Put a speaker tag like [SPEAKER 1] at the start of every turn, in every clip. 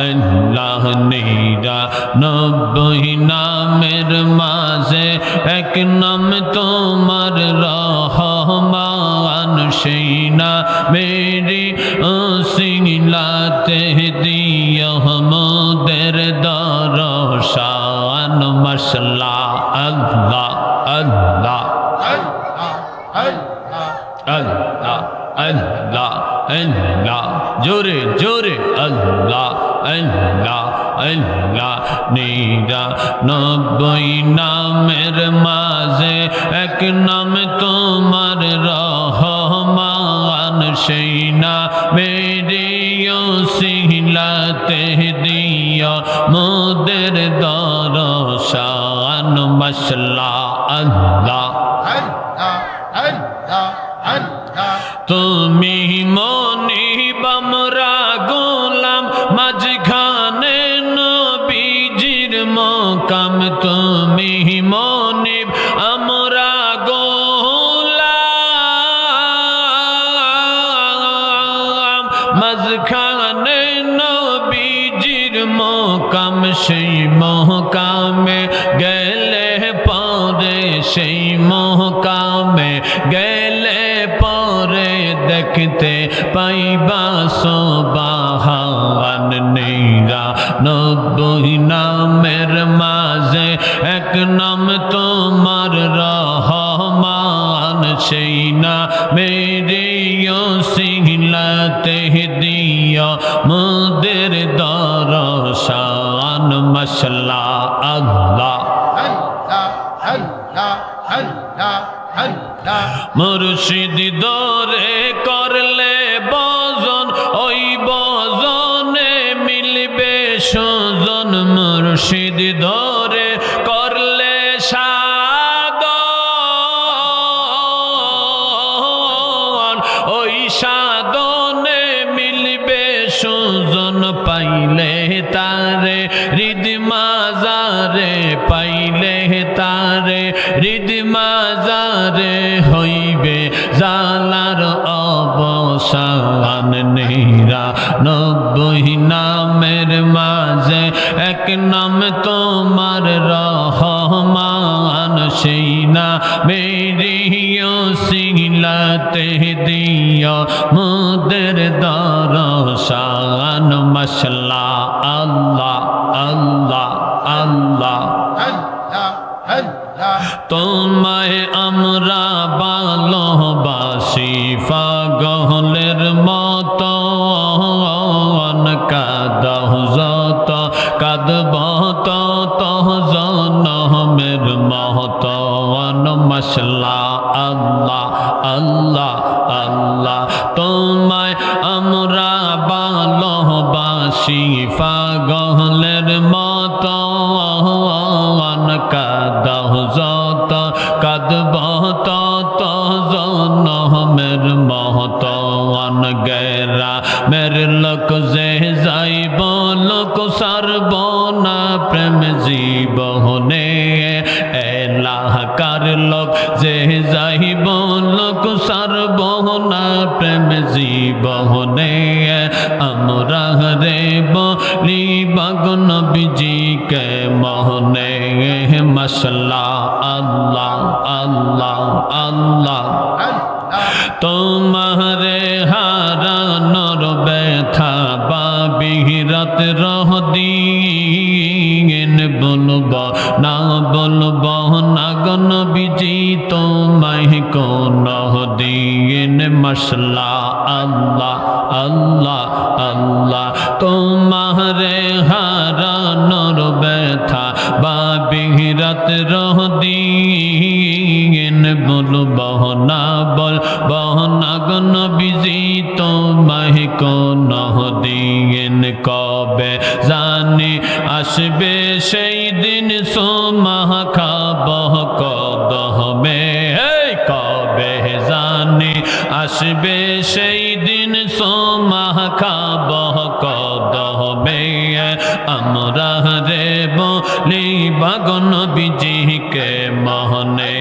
[SPEAKER 1] আল্লাহ নিরানব্বই নামের মাঝে এক নাম তোমার রহমান, সেই নামেরই ওসিলাতে দিও মোদের দরশান। মাশাআল্লাহ, আল্লাহ আল্লাহ আল্লাহ আল্লাহ আল্লাহ, জোরে জোরে আল্লাহ আল্লাহ আল্লাহ। নিরানব্বই নামের মাঝে এক নাম তোমার রহমান, সেই নামেরই ওসিলাতে দিও মোদের দরশান। মাশাআল্লাহ, আল্লাহ তুমি মনিব আমরা গোলাম, মাঝখানে নবীজির মকাম। তুমি মনিব আমরা গোলাম, মাঝখানে নবীজির মকাম। সেই মকামে গেলে পরে, সেই মকামে গেলে পরে দেখতে পাইবা সুবহান। নিরানব্বই নামের মাঝে এক নাম তোমার রহমান, সেই নামেরই ওসিলাতে দিও মোদের দরশান। মাশাআল্লাহ, আল্লাহ মুর্শিদ দরে করলে বজন, ওই বজনে মিলবে সুজন। মুর্শিদ দরে করলে সাধন, ওই সাধনে মিলবে সুজন। পাইলে তারে হৃদ মাজারে, পাইলে তারে হৃদ মাজারে হইবে জালার অবসান। নিরানব্বই নামের মাঝে এক নাম তোমার রহমান, সেই নামেরই ওসিলাতে দিও মোদের দরশান। মাশাআল্লাহ, আল্লাহ আল্লাহ আল্লাহ। তোমায় আমরা ভালোবাসি পাগলের মতো, কাঁদহ যত কাঁদব তত জনমের মতো। মাশাআল্লাহ, আল্লাহ আল্লাহ আল্লাহ। তোমায় আমরা ভালোবাসি পাগলের মতো, কাঁদহ যত কাঁদব তত জনমের মতো। গেরা মের লোক যে যাইব লোক সারব না প্রেম জীবনে, এলাকার লোক যে যাইব লোক সারব না প্রেম জীবনে। আমরা রে বলি বাগন বিজিকে মোহনে। মাশাআল্লাহ, আল্লাহ আল্লাহ আল্লাহ। তোমারে হারানোর ব্যথা বাবিরাত রহ দিন, বলব না বলব না গো নবীজি তোমায় কোন দিন। মাশাআল্লাহ, আল্লাহ আল্লাহ আল্লাহ। তোমারে হারানোর ব্যথা বাবিরাত রহ দিন, বলব না বলব না গো নবীজি তোমায় কোন দিন। কবে জানি আসবে সেই দিন সোমাহ খাব কদমে, কবে জানি আসবে সেই দিন সোমাহ খাব কদমে। মনে আমরা রে বলি বাগো নবীজিকে মনে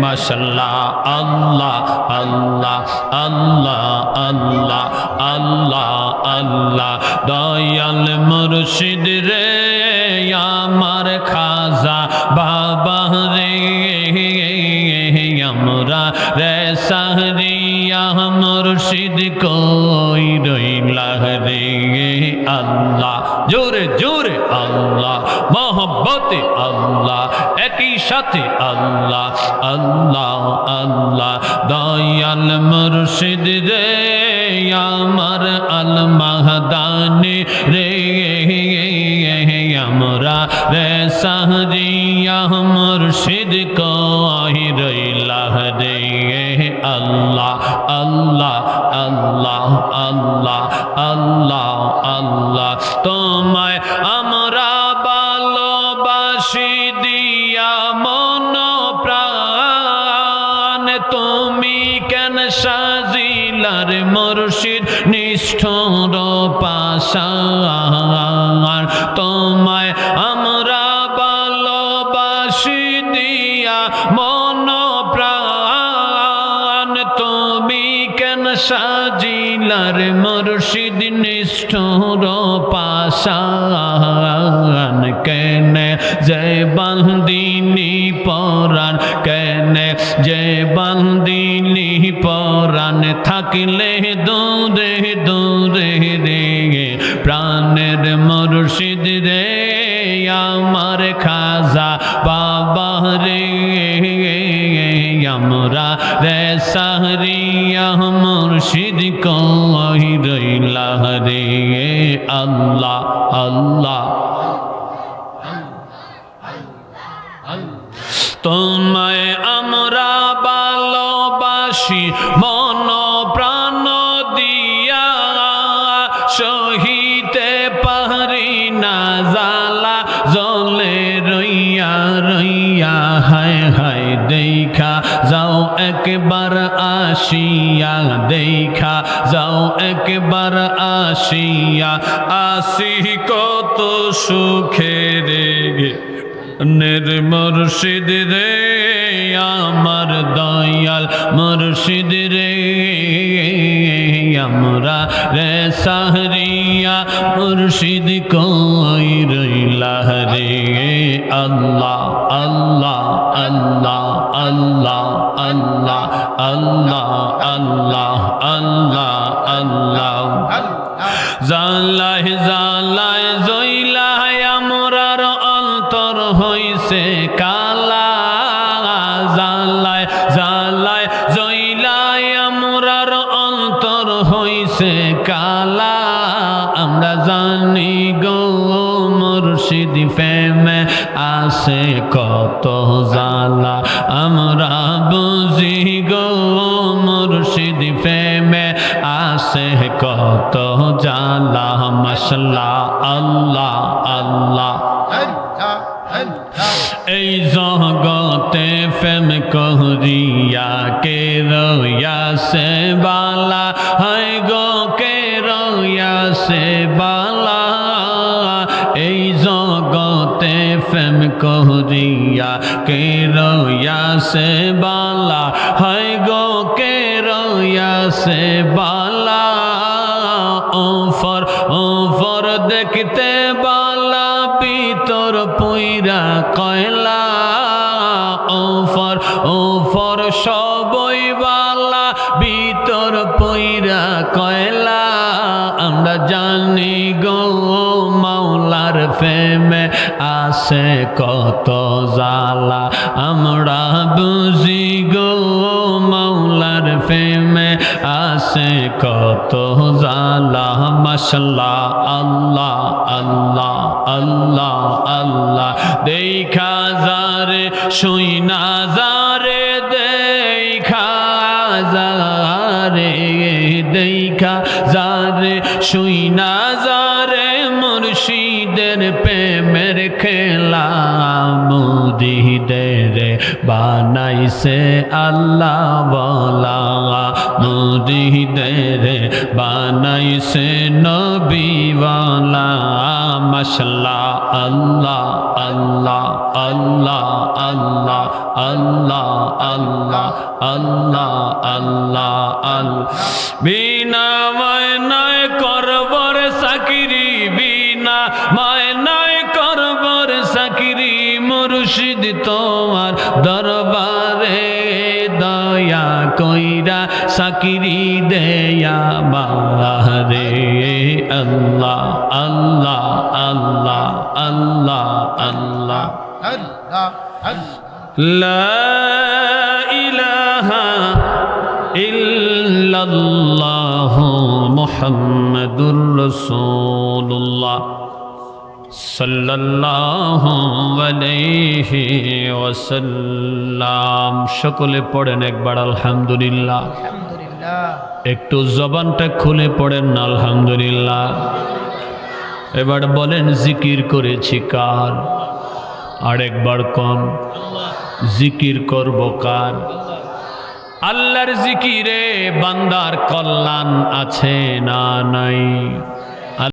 [SPEAKER 1] মাশাআল্লাহ আল্লাহ আল্লাহ আল্লাহ আল্লাহ আল্লাহ আল্লাহ দয়াল মুর্শিদ রে আমার খাজা বাবা রে আমরা রে সাহরিয়া মুর্শিদ কই রইলা রে আল্লাহ জোরে জোরে আল্লাহ মোহব্বতে আল্লাহ একই সাথে আল্লাহ আল্লাহ আল্লাহ দয়াল মুর্শিদ রে আমার আল মাহদানি রে আমরা রে সাহরিয়া মুর্শিদ কই রইলা রে আল্লাহ আল্লাহ আল্লাহ আল্লাহ আল্লাহ আল্লাহ তোমায় আমরা ভালোবাসি দিয়া মন প্রাণ তুমি কেন সাজিলার মুর্শিদ নিষ্ঠুর পাষাণ তোমায় আমরা ভালোবাসি দিয়া মন প্রাণ তুমি কেন সাজিলার মুর্শিদ নিষ্ঠুর পাষাণ কেন যে বান্দিনী পরাণ কেন যে বান্দিনী পরাণ থাকলে দূরে দূরে রে প্রাণের মুর্শিদ রে আমার খাজা বাবা রে আমরা রে সাহরিয়া মুর্শিদ কই রইলা রে আল্লাহ আল্লাহ তোমায় আমরা ভালোবাসি মন প্রাণ দিয়া সহিতে পারি না জ্বালা জ্বলে রইয়া রইয়া হায় হায় দেখা যাও একবার আসিয়া দেখা যাও একবার আসিয়া আসি কত সুখে রে মুর্শিদ রে আমার দয়াল মুর্শিদ রে আমরা রে সাহরিয়া মুর্শিদ কই রইলা রে আল্লাহ আল্লাহ আল্লাহ আল্লাহ আল্লাহ আল্লাহ আল্লাহ আল্লাহ আল্লাহ জালায় জালায় জইলায় আমরার অন্তর হইছে কালা জালায় জালায় জইলায় আমরার অন্তর হইছে কালা আমরা জানি গো মুর্শিদ প্রেমে আসে কত জালা আমরা বুঝি গো মুর্শিদ প্রেমে আসে কত জালা মাশাআল্লাহ আল্লাহ আল্লাহ এই জগতে প্রেম করিয়া কে রয়াসে বালা হায় গো কে রয়াসে বালা এই জগতে প্রেম করিয়া কে রয়াসে বালা হায় গো কে রয়াসে বালা ওফর ওফর দেখতে বালা ভিতর পুইরা কয়লা ওফর ওফর সবই বালা ভিতর পুইরা কয়লা আমরা জানি গো মাওলার প্রেমে আসে কত জালা আমরা বুঝি গো মাওলার প্রেমে আসে কত জালা মাশাআল্লাহ আল্লাহ আল্লাহ আল্লাহ আল্লাহ দেখা যারে শুইনা যারে দেখা যারে দেখা যারে শুইনা যারে মুর্শিদের প্রেমের খেলা মুরিদের বানাইছে আল্লাহ ওয়ালা মুরিদের বানাইছে নবীওয়ালা মাশাআল্লাহ আল্লাহ আল্লাহ আল্লাহ আল্লাহ আল্লাহ আল্লাহ আল্লাহ আল্লাহ আল্লাহ বিনা মায়নায় করবর সাকিরি বিনা মায়নায় করবর সাকিরি মুর্শিদ তোমার দরবারে দয়া কইরা সাকিরি দেয়া বাহারে আল্লাহ আল্লাহ আল্লাহ আল্লাহ আল্লাহ লা ইলাহা ইল্লাল্লাহ মুহাম্মাদুর রাসূলুল্লাহ সাল্লাল্লাহু আলাইহি ওয়াসাল্লাম। সকলে পড়েন একবার আলহামদুলিল্লাহ। একটু জবানটা খুলে পড়েন আলহামদুলিল্লাহ। এবার বলেন জিকির করেছি কার? আরেকবার কোন জিকির করব কার? আল্লাহর জিকিরে বান্দার কল্যাণ আছে না নাই?